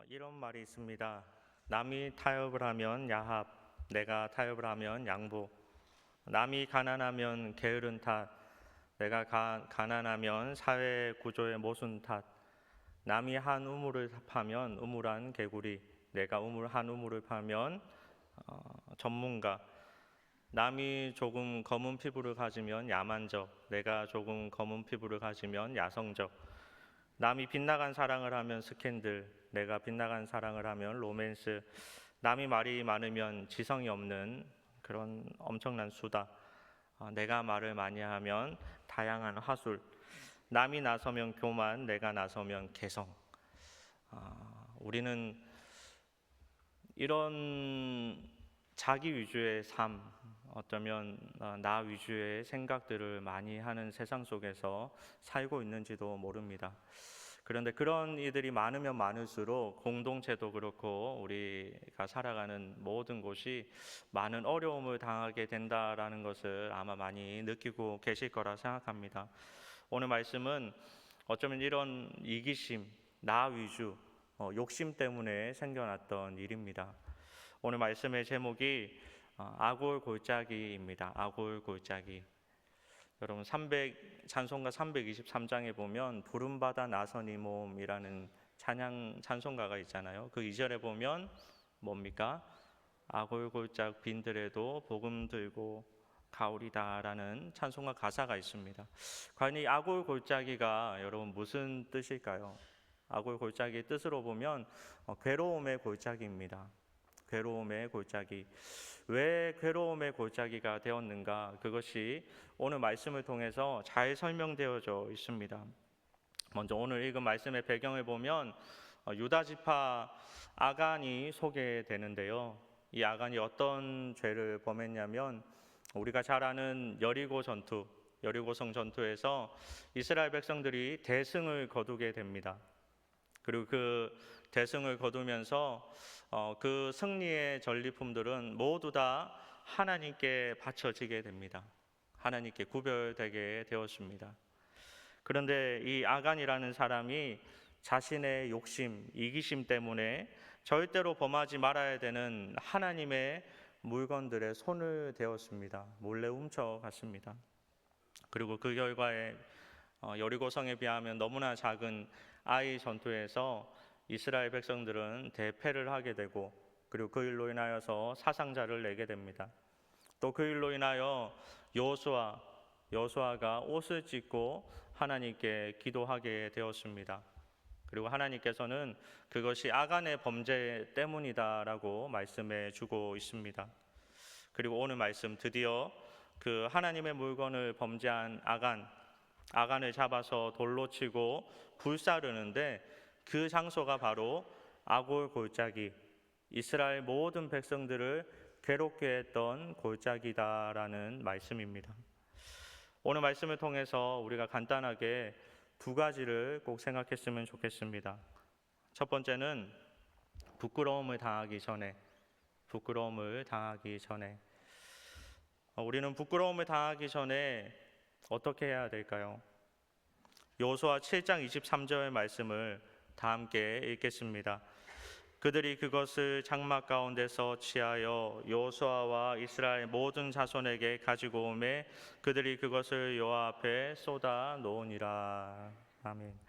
이런 말이 있습니다. 남이 타협을 하면 야합, 내가 타협을 하면 양보. 남이 가난하면 게으른 탓, 내가 가난하면 사회 구조의 모순 탓. 남이 한 우물을 파면 우물한 개구리, 내가 한 우물을 파면 전문가. 남이 조금 검은 피부를 가지면 야만적, 내가 조금 검은 피부를 가지면 야성적. 남이 빗나간 사랑을 하면 스캔들, 내가 빗나간 사랑을 하면 로맨스. 남이 말이 많으면 지성이 없는 그런 엄청난 수다. 내가 말을 많이 하면 다양한 화술. 남이 나서면 교만, 내가 나서면 개성. 우리는 이런 자기 위주의 삶, 어쩌면 나 위주의 생각들을 많이 하는 세상 속에서 살고 있는지도 모릅니다. 그런데 그런 이들이 많으면 많을수록 공동체도 그렇고 우리가 살아가는 모든 곳이 많은 어려움을 당하게 된다라는 것을 아마 많이 느끼고 계실 거라 생각합니다. 오늘 말씀은 어쩌면 이런 이기심, 나 위주, 욕심 때문에 생겨났던 일입니다. 오늘 말씀의 제목이 아골 골짜기입니다. 아골 골짜기. 여러분 찬송가 323장에 보면 부름받아 나선 이 몸이라는 찬송가가 있잖아요. 그 2절에 보면 뭡니까? 아골골짝 빈들에도 복음 들고 가오리다라는 찬송가 가사가 있습니다. 과연 이 아골골짜기가 여러분 무슨 뜻일까요? 아골골짜기의 뜻으로 보면 괴로움의 골짜기입니다. 괴로움의 골짜기. 왜 괴로움의 골짜기가 되었는가? 그것이 오늘 말씀을 통해서 잘 설명되어져 있습니다. 먼저 오늘 읽은 말씀의 배경을 보면 유다 지파 아간이 소개되는데요. 이 아간이 어떤 죄를 범했냐면 우리가 잘 아는 여리고성 전투에서 이스라엘 백성들이 대승을 거두게 됩니다. 그리고 그 대승을 거두면서 그 승리의 전리품들은 모두 다 하나님께 바쳐지게 됩니다. 하나님께 구별되게 되었습니다. 그런데 이 아간이라는 사람이 자신의 욕심, 이기심 때문에 절대로 범하지 말아야 되는 하나님의 물건들에 손을 대었습니다. 몰래 훔쳐갔습니다. 그리고 그 결과에 여리고성에 비하면 너무나 작은 아이 전투에서 이스라엘 백성들은 대패를 하게 되고 그리고 그 일로 인하여서 사상자를 내게 됩니다. 또 그 일로 인하여 여호수아가 옷을 찢고 하나님께 기도하게 되었습니다. 그리고 하나님께서는 그것이 아간의 범죄 때문이다라고 말씀해 주고 있습니다. 그리고 오늘 말씀 드디어 그 하나님의 물건을 범죄한 아간을 잡아서 돌로 치고 불사르는데 그 장소가 바로 아골 골짜기, 이스라엘 모든 백성들을 괴롭게 했던 골짜기다라는 말씀입니다. 오늘 말씀을 통해서 우리가 간단하게 두 가지를 꼭 생각했으면 좋겠습니다. 첫 번째는 부끄러움을 당하기 전에 우리는 부끄러움을 당하기 전에 어떻게 해야 될까요? 여호수아 7장 23절 말씀을 다 함께 읽겠습니다. 그들이 그것을 장막 가운데서 취하여 여호수아와 이스라엘 모든 자손에게 가지고 오매 그들이 그것을 여호와 앞에 쏟아 놓으니라. 아멘.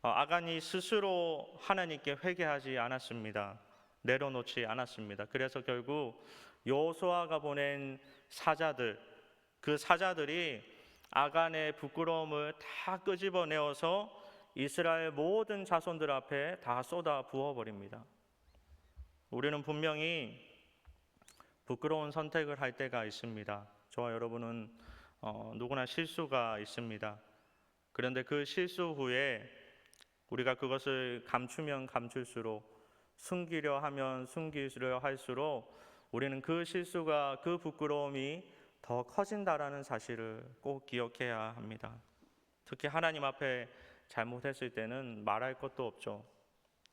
아간이 스스로 하나님께 회개하지 않았습니다. 내려놓지 않았습니다. 그래서 결국 여호수아가 보낸 그 사자들이 아간의 부끄러움을 다 끄집어내어서 이스라엘 모든 자손들 앞에 다 쏟아 부어버립니다. 우리는 분명히 부끄러운 선택을 할 때가 있습니다. 저와 여러분은 누구나 실수가 있습니다. 그런데 그 실수 후에 우리가 그것을 감추면 감출수록 숨기려 하면 숨기려 할수록 우리는 그 실수가 그 부끄러움이 더 커진다라는 사실을 꼭 기억해야 합니다. 특히 하나님 앞에 잘못했을 때는 말할 것도 없죠.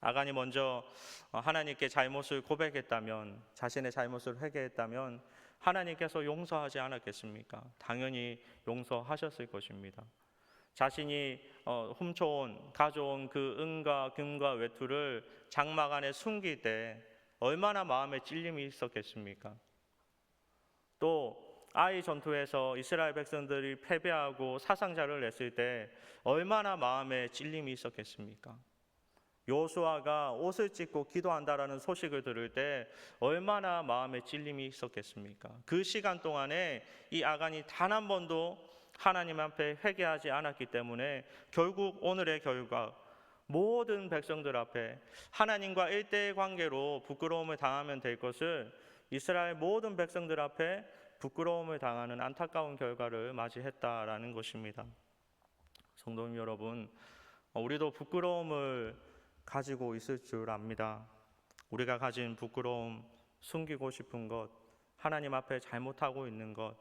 아간이 먼저 하나님께 잘못을 고백했다면, 자신의 잘못을 회개했다면 하나님께서 용서하지 않았겠습니까? 당연히 용서하셨을 것입니다. 자신이 훔쳐온 가져온 그 은과 금과 외투를 장막 안에 숨길 때 얼마나 마음에 찔림이 있었겠습니까? 또 아이 전투에서 이스라엘 백성들이 패배하고 사상자를 냈을 때 얼마나 마음에 찔림이 있었겠습니까? 여호수아가 옷을 찢고 기도한다라는 소식을 들을 때 얼마나 마음에 찔림이 있었겠습니까? 그 시간 동안에 이 아간이 단 한 번도 하나님 앞에 회개하지 않았기 때문에 결국 오늘의 결과, 모든 백성들 앞에 하나님과 일대의 관계로 부끄러움을 당하면 될 것을 이스라엘 모든 백성들 앞에 부끄러움을 당하는 안타까운 결과를 맞이했다라는 것입니다. 성도님 여러분, 우리도 부끄러움을 가지고 있을 줄 압니다. 우리가 가진 부끄러움, 숨기고 싶은 것, 하나님 앞에 잘못하고 있는 것,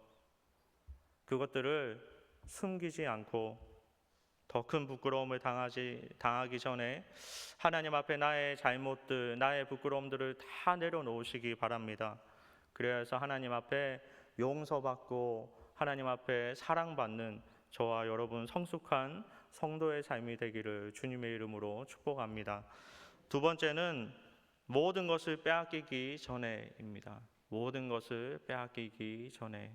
그것들을 숨기지 않고 더 큰 부끄러움을 당하기 전에 하나님 앞에 나의 잘못들, 나의 부끄러움들을 다 내려놓으시기 바랍니다. 그래서 하나님 앞에 용서받고 하나님 앞에 사랑받는 저와 여러분 성숙한 성도의 삶이 되기를 주님의 이름으로 축복합니다. 두 번째는 모든 것을 빼앗기기 전에입니다. 모든 것을 빼앗기기 전에.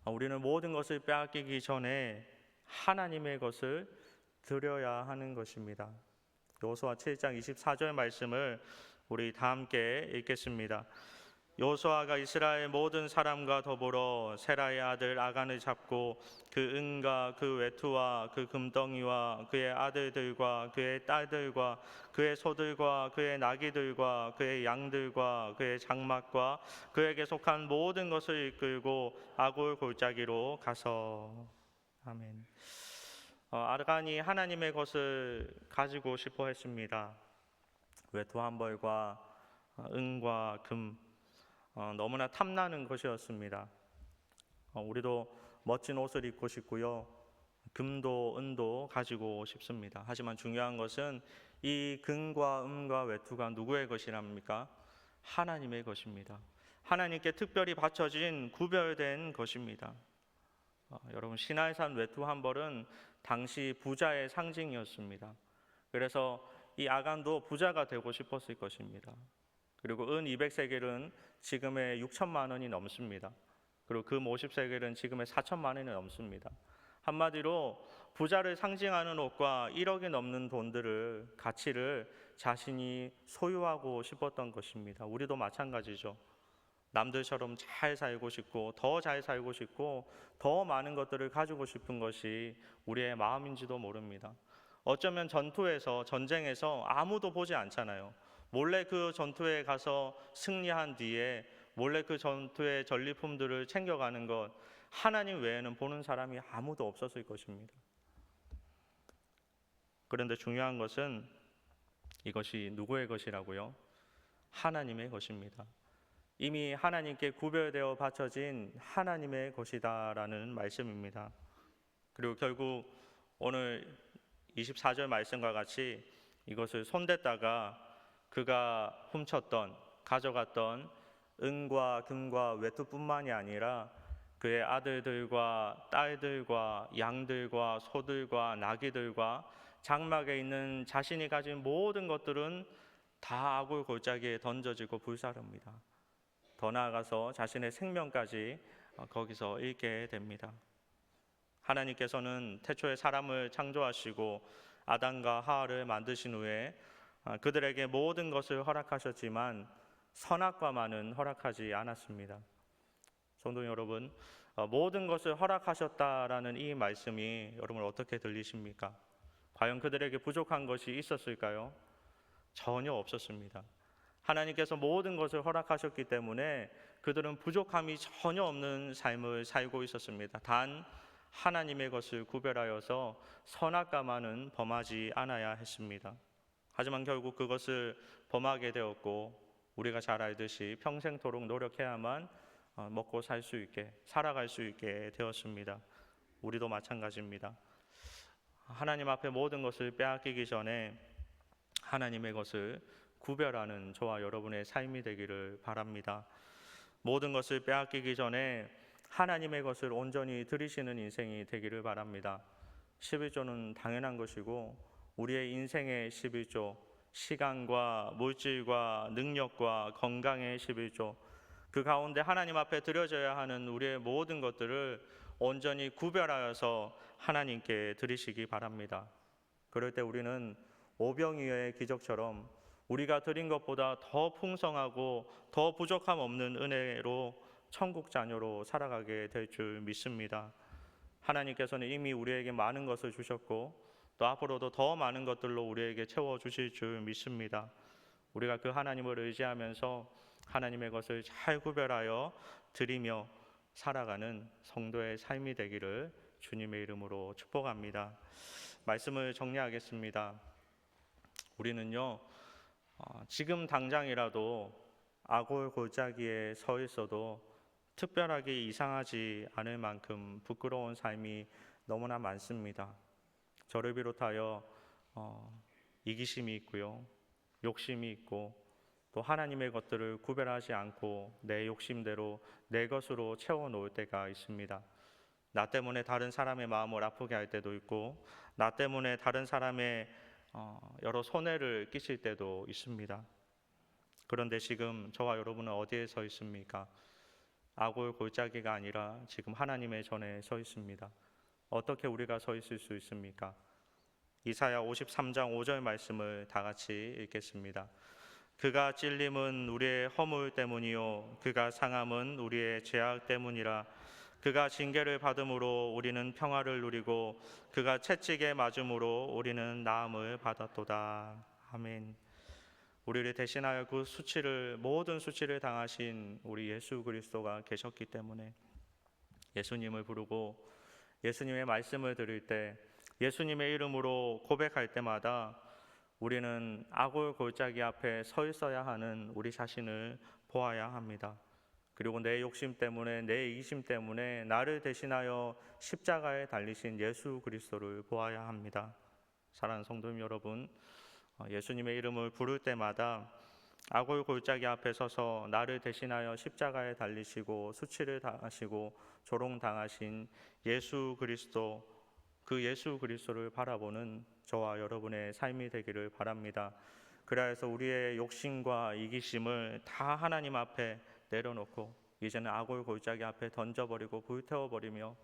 우리는 모든 것을 빼앗기기 전에 하나님의 것을 드려야 하는 것입니다. 여호수아 7장 24절 말씀을 우리 다 함께 읽겠습니다. 여호수아가 이스라엘 모든 사람과 더불어 세라의 아들 아간을 잡고 그 은과 그 외투와 그 금덩이와 그의 아들들과 그의 딸들과 그의 소들과 그의 나귀들과 그의 양들과 그의 장막과 그에게 속한 모든 것을 이끌고 아굴 골짜기로 가서. 아멘. 아간이 하나님의 것을 가지고 싶어 했습니다. 외투 한 벌과 은과 금, 너무나 탐나는 것이었습니다. 우리도 멋진 옷을 입고 싶고요, 금도 은도 가지고 싶습니다. 하지만 중요한 것은 이 금과 은과 외투가 누구의 것이랍니까? 하나님의 것입니다. 하나님께 특별히 바쳐진 구별된 것입니다. 여러분, 시내산 외투 한 벌은 당시 부자의 상징이었습니다. 그래서 이 아간도 부자가 되고 싶었을 것입니다. 그리고 은 200세겔은 지금의 6천만 원이 넘습니다. 그리고 금 50세겔은 지금의 4천만 원이 넘습니다. 한마디로 부자를 상징하는 옷과 1억이 넘는 돈들을, 가치를 자신이 소유하고 싶었던 것입니다. 우리도 마찬가지죠. 남들처럼 잘 살고 싶고 더 잘 살고 싶고 더 많은 것들을 가지고 싶은 것이 우리의 마음인지도 모릅니다. 어쩌면 전쟁에서 아무도 보지 않잖아요. 몰래 그 전투에 가서 승리한 뒤에 몰래 그 전투의 전리품들을 챙겨가는 것, 하나님 외에는 보는 사람이 아무도 없었을 것입니다. 그런데 중요한 것은 이것이 누구의 것이라고요? 하나님의 것입니다. 이미 하나님께 구별되어 바쳐진 하나님의 것이다라는 말씀입니다. 그리고 결국 오늘 24절 말씀과 같이 이것을 손댔다가 그가 훔쳤던, 가져갔던 은과 금과 외투뿐만이 아니라 그의 아들들과 딸들과 양들과 소들과 나귀들과 장막에 있는 자신이 가진 모든 것들은 다 아굴 골짜기에 던져지고 불사릅니다. 더 나아가서 자신의 생명까지 거기서 잃게 됩니다. 하나님께서는 태초에 사람을 창조하시고 아담과 하와를 만드신 후에 그들에게 모든 것을 허락하셨지만 선악과만은 허락하지 않았습니다. 성도 여러분, 모든 것을 허락하셨다라는 이 말씀이 여러분 어떻게 들리십니까? 과연 그들에게 부족한 것이 있었을까요? 전혀 없었습니다. 하나님께서 모든 것을 허락하셨기 때문에 그들은 부족함이 전혀 없는 삶을 살고 있었습니다. 단 하나님의 것을 구별하여서 선악과만은 범하지 않아야 했습니다. 하지만 결국 그것을 범하게 되었고, 우리가 잘 알듯이 평생토록 노력해야만 먹고 살 수 있게, 살아갈 수 있게 되었습니다. 우리도 마찬가지입니다. 하나님 앞에 모든 것을 빼앗기기 전에 하나님의 것을 구별하는 저와 여러분의 삶이 되기를 바랍니다. 모든 것을 빼앗기기 전에 하나님의 것을 온전히 드리시는 인생이 되기를 바랍니다. 11조는 당연한 것이고 우리의 인생의 11조, 시간과 물질과 능력과 건강의 11조, 그 가운데 하나님 앞에 드려져야 하는 우리의 모든 것들을 온전히 구별하여서 하나님께 드리시기 바랍니다. 그럴 때 우리는 오병이어의 기적처럼 우리가 드린 것보다 더 풍성하고 더 부족함 없는 은혜로 천국 자녀로 살아가게 될 줄 믿습니다. 하나님께서는 이미 우리에게 많은 것을 주셨고 또 앞으로도 더 많은 것들로 우리에게 채워주실 줄 믿습니다. 우리가 그 하나님을 의지하면서 하나님의 것을 잘 구별하여 드리며 살아가는 성도의 삶이 되기를 주님의 이름으로 축복합니다. 말씀을 정리하겠습니다. 우리는요, 지금 당장이라도 아골 골짜기에 서 있어도 특별하게 이상하지 않을 만큼 부끄러운 삶이 너무나 많습니다. 저를 비롯하여 이기심이 있고요, 욕심이 있고 또 하나님의 것들을 구별하지 않고 내 욕심대로 내 것으로 채워놓을 때가 있습니다. 나 때문에 다른 사람의 마음을 아프게 할 때도 있고 나 때문에 다른 사람의 여러 손해를 끼칠 때도 있습니다. 그런데 지금 저와 여러분은 어디에 서 있습니까? 아골 골짜기가 아니라 지금 하나님의 전에 서 있습니다. 어떻게 우리가 서 있을 수 있습니까? 이사야 53장 5절 말씀을 다 같이 읽겠습니다. 그가 찔림은 우리의 허물 때문이요 그가 상함은 우리의 죄악 때문이라. 그가 징계를 받음으로 우리는 평화를 누리고 그가 채찍에 맞음으로 우리는 나음을 받았도다. 아멘. 우리를 대신하여 그 모든 수치를 당하신 우리 예수 그리스도가 계셨기 때문에 예수님을 부르고 예수님의 말씀을 들을 때 예수님의 이름으로 고백할 때마다 우리는 아골 골짜기 앞에 서 있어야 하는 우리 자신을 보아야 합니다. 그리고 내 욕심 때문에 내 이기심 때문에 나를 대신하여 십자가에 달리신 예수 그리스도를 보아야 합니다. 사랑하는 성도 여러분, 예수님의 이름을 부를 때마다 아골 골짜기 앞에 서서 나를 대신하여 십자가에 달리시고 수치를 당하시고 조롱당하신 예수 그리스도, 그 예수 그리스도를 바라보는 저와 여러분의 삶이 되기를 바랍니다. 그래서 우리의 욕심과 이기심을 다 하나님 앞에 내려놓고 이제는 아골 골짜기 앞에 던져버리고 불태워버리며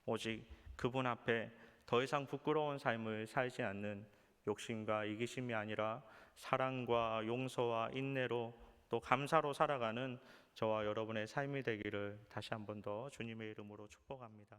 오직 그분 앞에 더 이상 부끄러운 삶을 살지 않는 욕심과 이기심이 아니라 사랑과 용서와 인내로 또 감사로 살아가는 저와 여러분의 삶이 되기를 다시 한 번 더 주님의 이름으로 축복합니다.